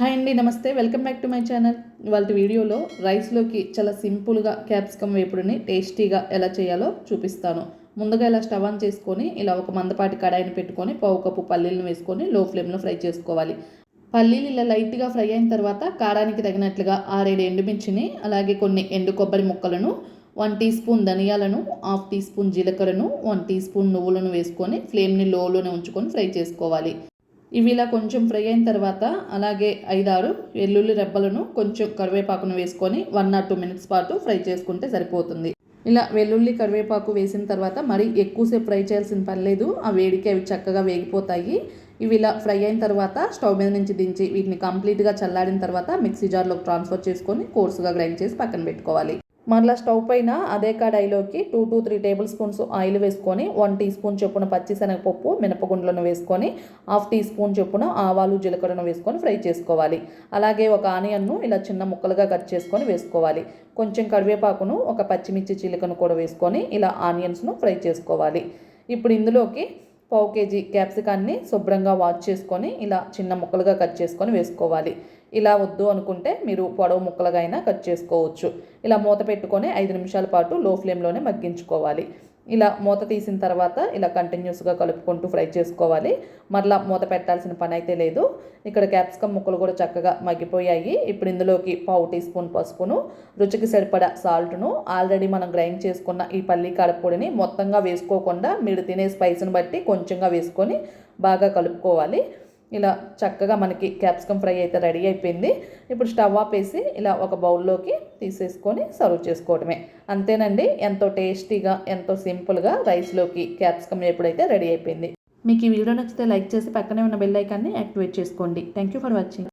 Hi అండి, నమస్తే. Welcome back to my channel. ఇవాళ వీడియోలో రైస్లోకి చాలా సింపుల్గా క్యాప్సికమ్ వేపుడుని టేస్టీగా ఎలా చేయాలో చూపిస్తాను. ముందుగా ఇలా స్టవ్ ఆన్ చేసుకొని ఇలా ఒక మందపాటి కడాయిని పెట్టుకొని పావు కప్పు పల్లీలను వేసుకొని లో ఫ్లేమ్లో ఫ్రై చేసుకోవాలి. పల్లీలు ఇలా లైట్గా ఫ్రై అయిన తర్వాత కారానికి తగినట్లుగా 6-7 ఎండుమిర్చిని, అలాగే కొన్ని ఎండు కొబ్బరి ముక్కలను, 1 టీ స్పూన్ ధనియాలను, 1/2 టీ స్పూన్ జీలకర్రను, 1 టీ స్పూన్ నువ్వులను వేసుకొని ఫ్లేమ్ని లోలోనే ఉంచుకొని ఫ్రై చేసుకోవాలి. ఇవి ఇలా కొంచెం ఫ్రై అయిన తర్వాత అలాగే 5-6 వెల్లుల్లి రెబ్బలను, కొంచెం కరివేపాకును వేసుకొని 1 or 2 మినిట్స్ పాటు ఫ్రై చేసుకుంటే సరిపోతుంది. ఇలా వెల్లుల్లి కరివేపాకు వేసిన తర్వాత మరి ఎక్కువసేపు ఫ్రై చేయాల్సిన పని లేదు. ఆ వేడికి అవి చక్కగా వేగిపోతాయి. ఇవి ఇలా ఫ్రై అయిన తర్వాత స్టవ్ మీద నుంచి దించి వీటిని కంప్లీట్గా చల్లారిన తర్వాత మిక్సీ జార్లోకి ట్రాన్స్ఫర్ చేసుకొని కోర్సుగా గ్రైండ్ చేసి పక్కన పెట్టుకోవాలి. మరలా స్టవ్ పైన అదే కడాయిలోకి 2 to 3 టేబుల్ స్పూన్స్ ఆయిల్ వేసుకొని 1 టీ స్పూన్ చొప్పున పచ్చిశనగపప్పు, మినపగుండ్లను వేసుకొని 1/2 టీ స్పూన్ చొప్పున ఆవాలు, జీలకర్రను వేసుకొని ఫ్రై చేసుకోవాలి. అలాగే ఒక ఆనియన్ను ఇలా చిన్న ముక్కలుగా కట్ చేసుకొని వేసుకోవాలి. కొంచెం కరివేపాకును, ఒక పచ్చిమిర్చి చీలికను కూడా వేసుకొని ఇలా ఆనియన్స్ను ఫ్రై చేసుకోవాలి. ఇప్పుడు ఇందులోకి పావు కేజీ క్యాప్సికాన్ని శుభ్రంగా వాష్ చేసుకొని ఇలా చిన్న ముక్కలుగా కట్ చేసుకొని వేసుకోవాలి. ఇలా వద్దు అనుకుంటే మీరు పొడవు ముక్కలుగా అయినా కట్ చేసుకోవచ్చు. ఇలా మూత పెట్టుకొని 5 నిమిషాల పాటు లో ఫ్లేమ్లోనే మగ్గించుకోవాలి. ఇలా మూత తీసిన తర్వాత ఇలా కంటిన్యూస్గా కలుపుకుంటూ ఫ్రై చేసుకోవాలి. మరలా మూత పెట్టాల్సిన పని అయితే లేదు. ఇక్కడ క్యాప్సికమ్ ముక్కలు కూడా చక్కగా మగ్గిపోయాయి. ఇప్పుడు ఇందులోకి పావు టీ స్పూన్ పసుపును, రుచికి సరిపడా సాల్ట్ను, ఆల్రెడీ మనం గ్రైండ్ చేసుకున్న ఈ పల్లి కారపొడిని మొత్తంగా వేసుకోకుండా మీరు తినే స్పైస్ని బట్టి కొంచెంగా వేసుకొని బాగా కలుపుకోవాలి. ఇలా చక్కగా మనకి క్యాప్సికమ్ ఫ్రై అయితే రెడీ అయిపోయింది. ఇప్పుడు స్టవ్ ఆపేసి ఇలా ఒక బౌల్లోకి తీసేసుకొని సర్వ్ చేసుకోవడమే. అంతేనండి, ఎంతో టేస్టీగా, ఎంతో సింపుల్గా రైస్లోకి క్యాప్సికమ్ ఎప్పుడైతే రెడీ అయిపోయింది. మీకు ఈ వీడియో నచ్చితే లైక్ చేసి పక్కనే ఉన్న బెల్ ఐకాన్ని యాక్టివేట్ చేసుకోండి. Thank you for watching.